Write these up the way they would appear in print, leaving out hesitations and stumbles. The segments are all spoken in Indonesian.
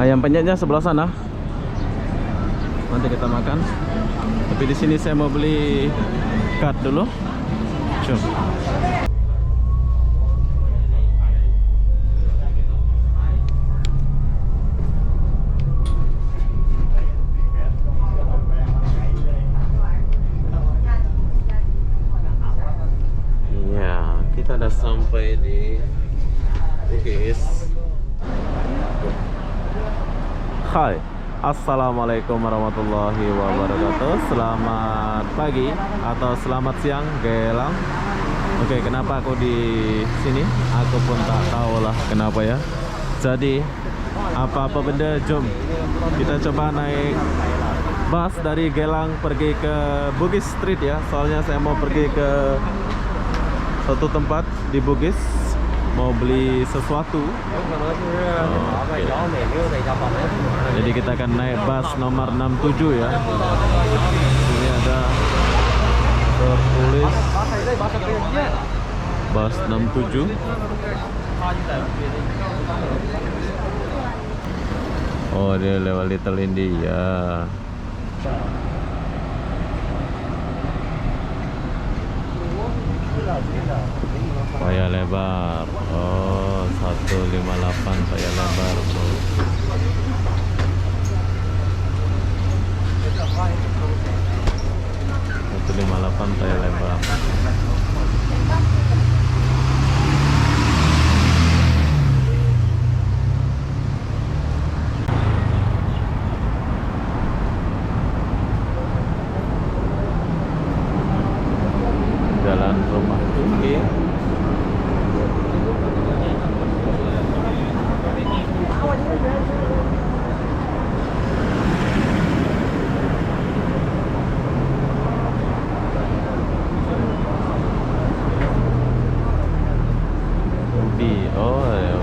Ayam penyetnya sebelah sana. Nanti kita makan. Tapi di sini saya mau beli cut dulu. Cuk. Kita udah sampai di Bugis. Hai, assalamualaikum warahmatullahi wabarakatuh. Selamat pagi atau selamat siang, Gelang. Oke, kenapa aku di sini? Aku pun tak tahu lah kenapa ya. Jadi apa-apa benda, jom kita coba naik bus dari Gelang pergi ke Bugis Street ya. Soalnya saya mau pergi ke satu tempat di Bugis, mau beli sesuatu. Okay. Jadi kita akan naik bus nomor 67 ya. Ini ada tertulis bus 67. Oh, dia lewat Little India. Paya lebar. Oh, 158 paya lebar. 158 paya lebar. Jalan Rumah Tinggi. Oh ya,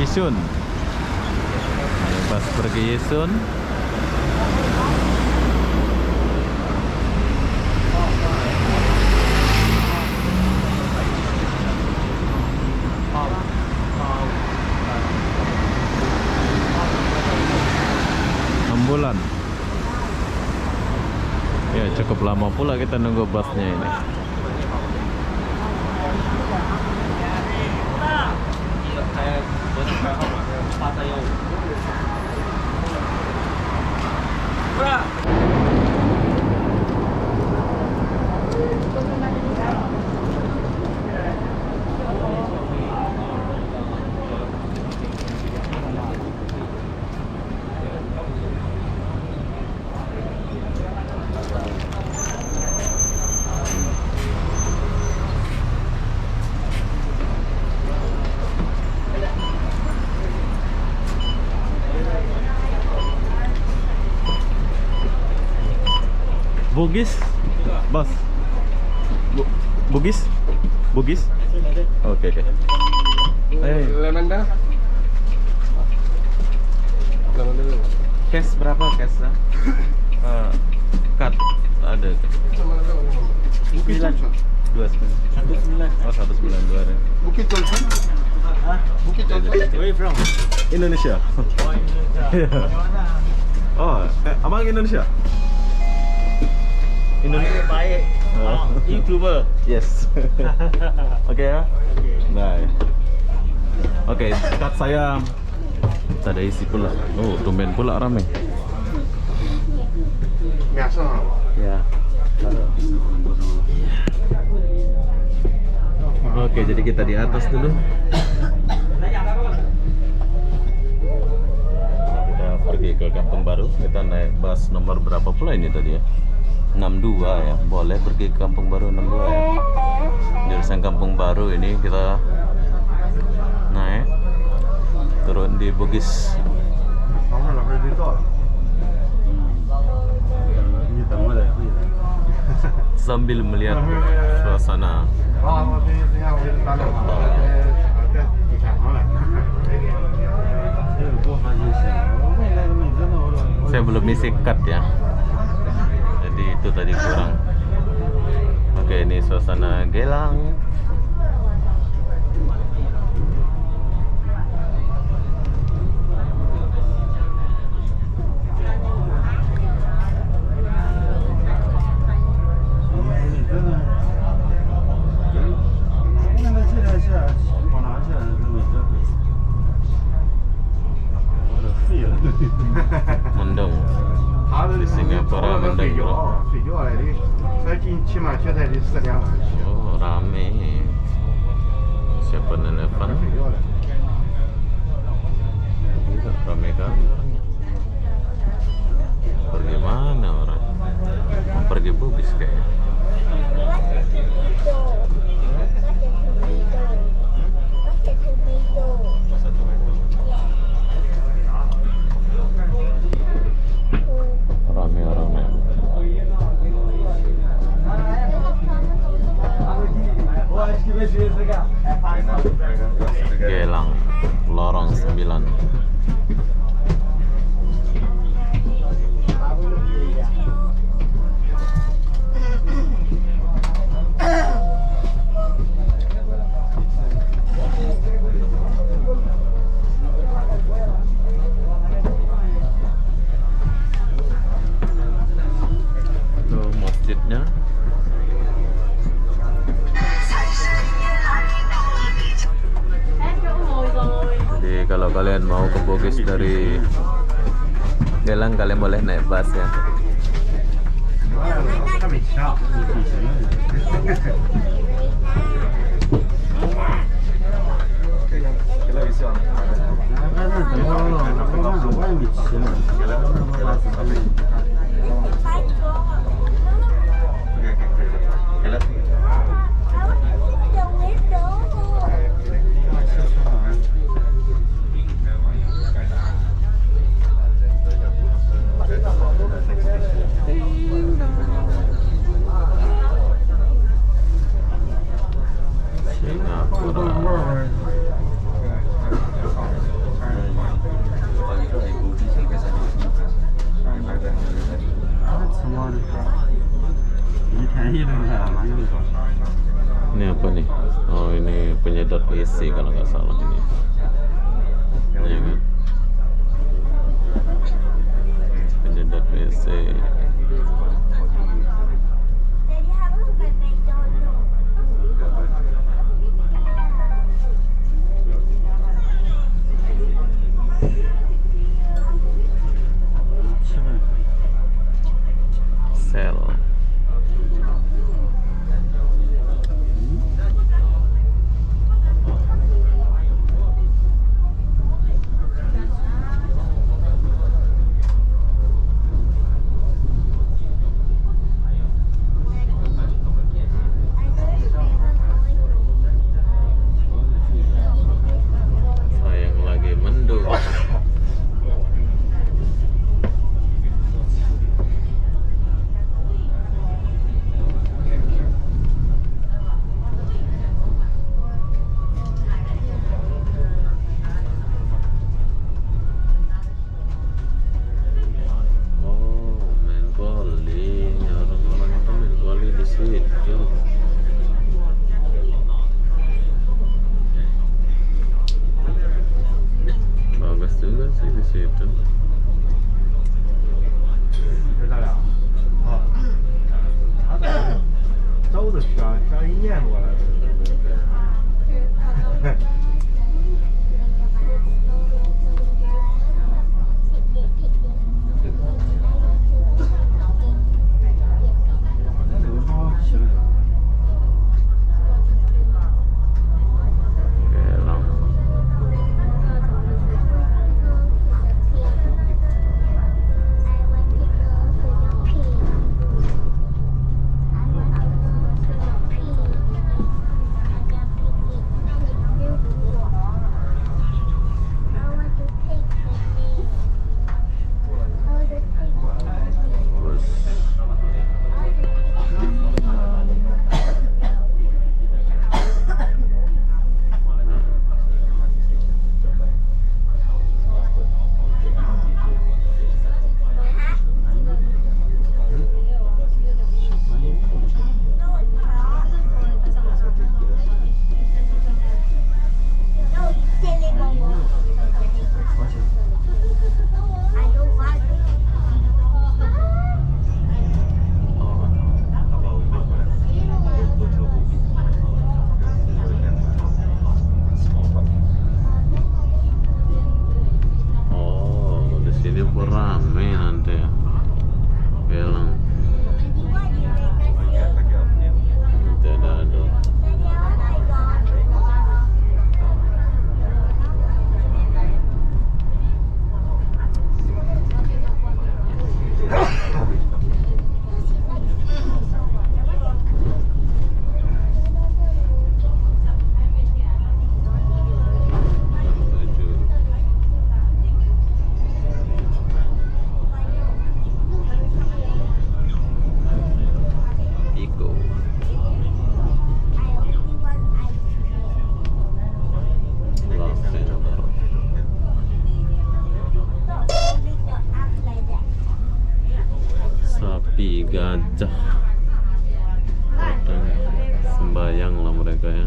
Yisun. Pas pergi Yisun. Bulan. Ya, cukup lama pula kita nunggu busnya ini. Bugis, bos. Bugis, Bugis. Oke. Lemenda. Cash berapa cash? Cut ada. Bukit Johnson. 29. Oh, 192 ya. Bukit Johnson. Bukit Johnson. Where you from? Indonesia. Oh, Indonesia. Oh, abang Indonesia? Indonesia. Baik. Oh. YouTuber. Yes. Oke ya. Bye. Oke, cut saya. Tak ada isi pula. Oh, tumben pula ramai. Biasa. Ya. Oke, jadi kita di atas dulu. Kita pergi ke Kampung Baru. Kita naik bus nomor berapa pula ini tadi ya? 62 ya. Boleh pergi ke Kampung Baru 62 ya. Jurusan Kampung Baru ini kita naik turun di Bugis. sambil melihat suasana. 啊，我这这样我就打电话，在底下好了。 Saya belum isi card ya, jadi itu tadi kurang. Oke, ini suasana Gelang. Mendung. 他是 Di Singapura 睡 mendung 觉 bro. 睡觉来的，那起码现在得4点半起。 Oh, rame. Siapa nelfon? 睡觉了。 Rame kan orangnya. Pergi mana orang? Mau pergi Bugis kayaknya. Rame orangnya. Gelang Lorong 9. Itu masjidnya. Jadi kalau kalian mau ke Bugis dari Gelang, kalian boleh naik bus ya. 还没起啊，你挺行的。 Singapura. Ini apa nih? Oh, ini penyedot WC kalau nggak salah ini. Iya kan? Penyedot WC. Sel. Sayang lagi mendung. Oh, main bowling. Orang-orang itu main bowling di situ. Bagus juga sih di situ. 这咱俩，啊，他在走着像一年多了，对。 Gelang. sapi, gajah. Kadang sembayang lah mereka ya.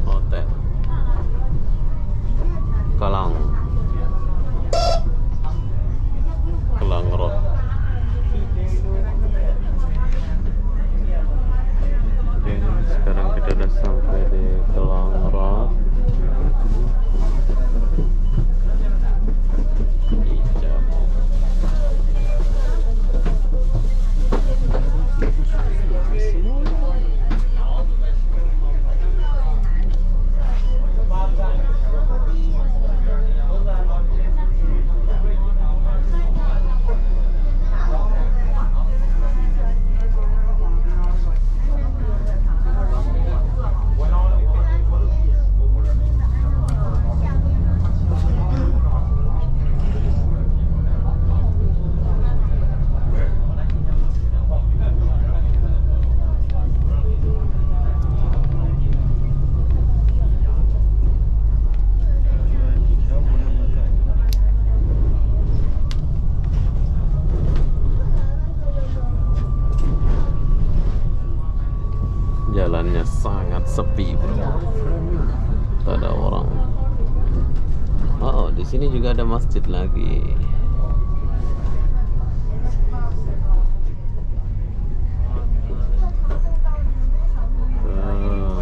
Hotel Kelang Road. Oke, sekarang kita udah sampai di Kelang Road. Hijau. Jalannya sangat sepi, bro. Tak ada orang. Oh, di sini juga ada masjid lagi.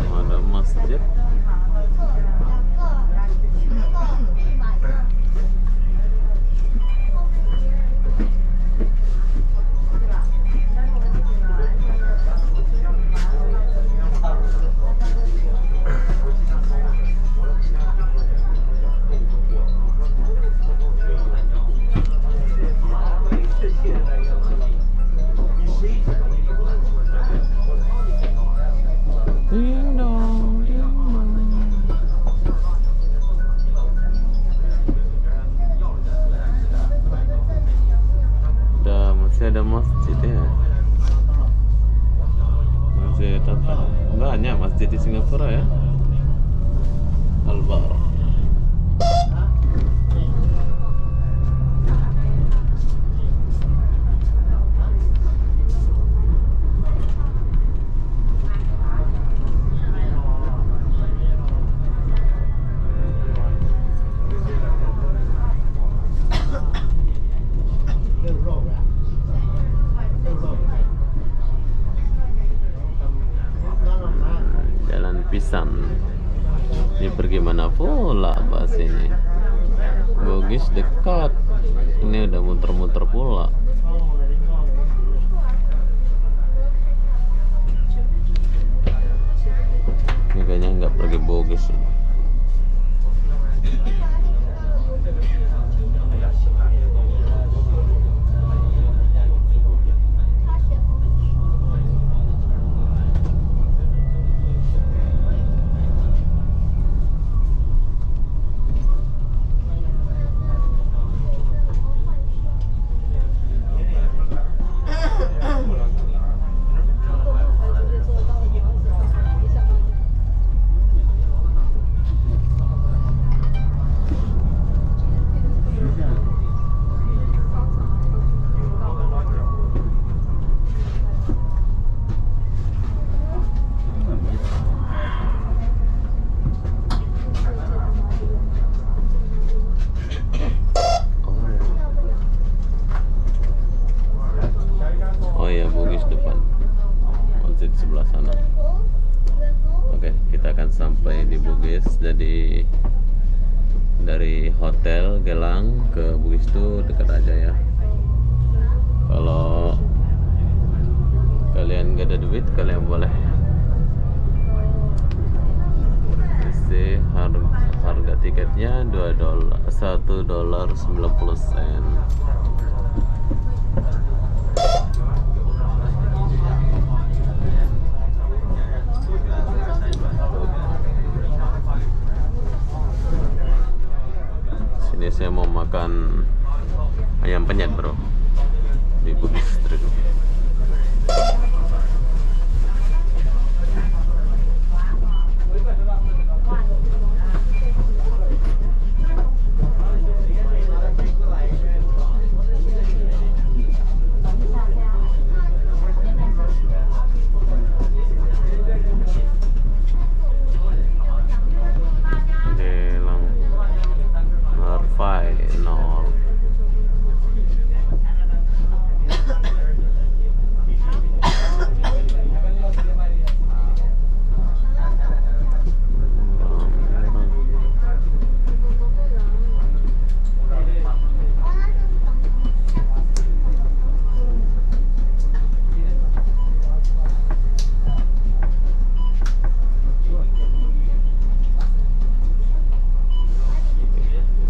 Ada masjid. Ding dong, ding dong. Masih ada masjid ya. Masjid apa? Banyak masjid di Singapura ya. Al-Bar. Jalan Pisang. Ini pergi mana pula bahas ini? Bugis dekat. Ini udah muter-muter pula. Ini kayaknya nggak pergi Bugis. sampai di Bugis. Jadi dari hotel Gelang ke Bugis itu dekat aja ya. Kalau kalian gak ada duit, kalian boleh isi tiketnya $2, $1.90. Sini saya mau makan ayam penyet bro di Bugis Street.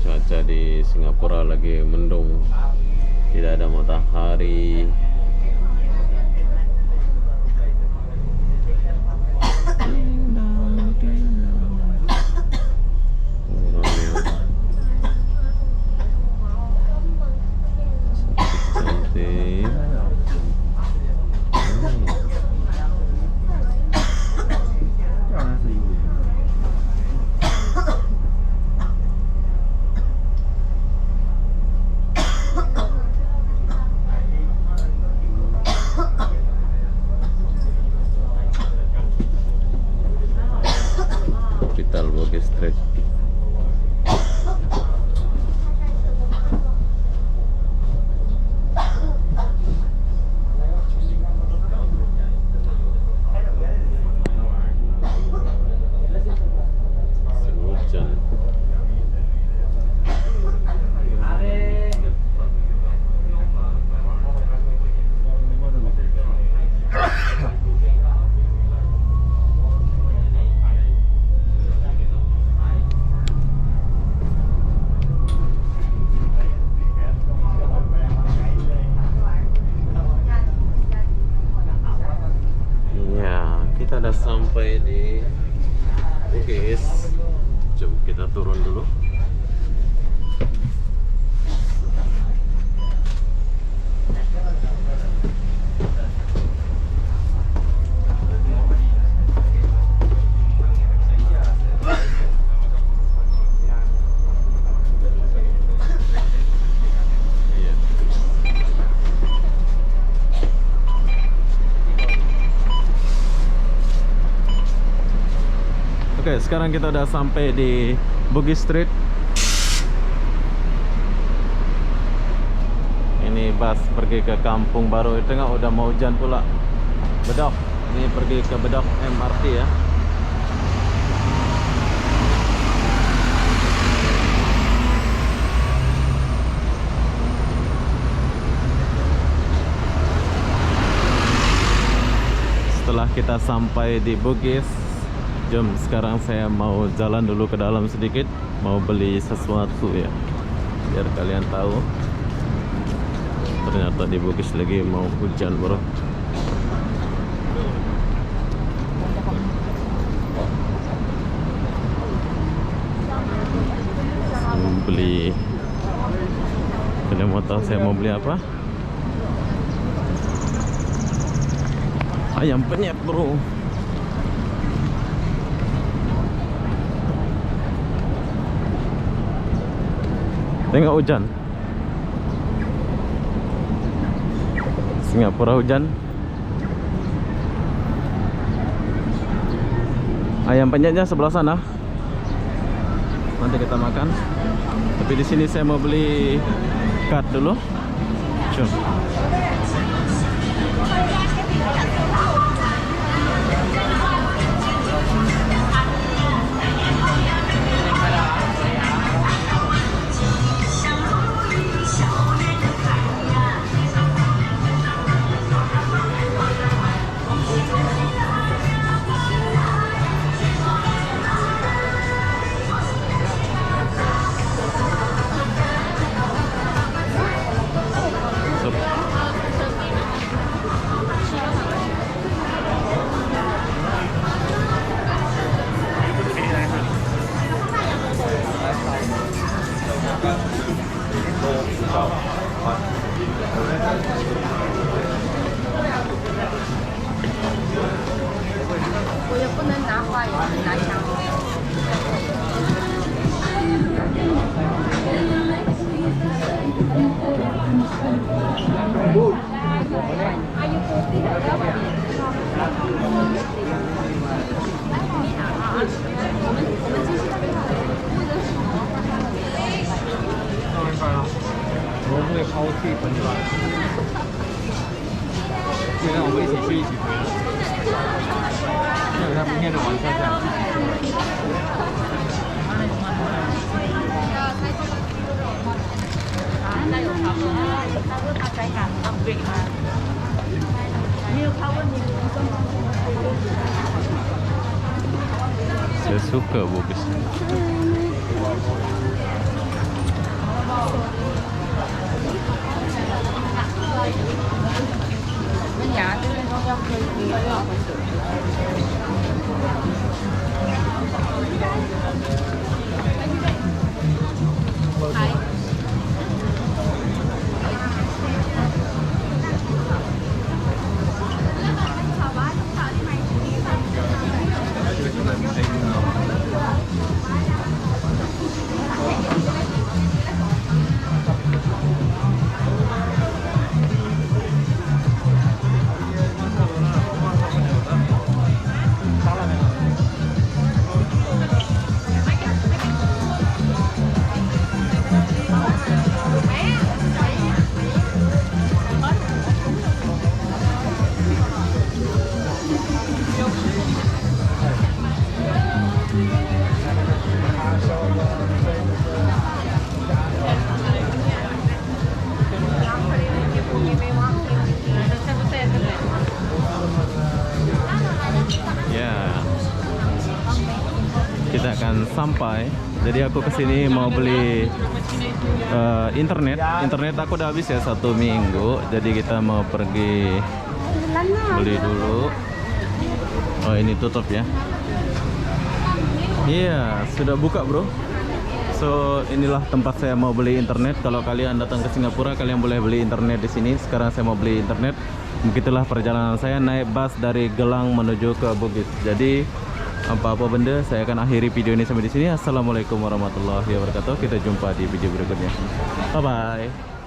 Cuaca di Singapura lagi mendung, tidak ada matahari. Cantik. Capital Bugis Street. Hujan. Kita udah sampai di Bugis. Coba kita turun dulu. Oke, sekarang kita udah sampai di Bugis Street. Ini bus pergi ke Kampung Baru. Tengok udah mau hujan pula. Bedok. Ini pergi ke Bedok MRT ya. Setelah kita sampai di Bugis, jom sekarang saya mau jalan dulu ke dalam sedikit, mau beli sesuatu ya, biar kalian tahu. Ternyata di Bugis lagi mau hujan bro. Mau beli, kalian mau tahu saya mau beli apa? Ayam penyet bro. Tengok hujan. Singapura hujan. Ayam penyetnya sebelah sana. Nanti kita makan. Tapi di sini saya mau beli card dulu. Cuk. 去本地吧。现在我们一起去，一起回。因为他明天的晚上这样。Saya suka bugis. Ya, kita akan sampai. Jadi aku kesini mau beli internet. Internet aku udah habis ya 1 minggu. Jadi kita mau pergi beli dulu. Oh, ini tutup ya. Iya, sudah buka bro. So inilah tempat saya mau beli internet. Kalau kalian datang ke Singapura, kalian boleh beli internet di sini. Sekarang saya mau beli internet. Begitulah perjalanan saya naik bus dari Gelang menuju ke Bugis. Jadi apa-apa benda, saya akan akhiri video ini sampai di sini. Assalamualaikum warahmatullahi wabarakatuh. Kita jumpa di video berikutnya. Bye bye.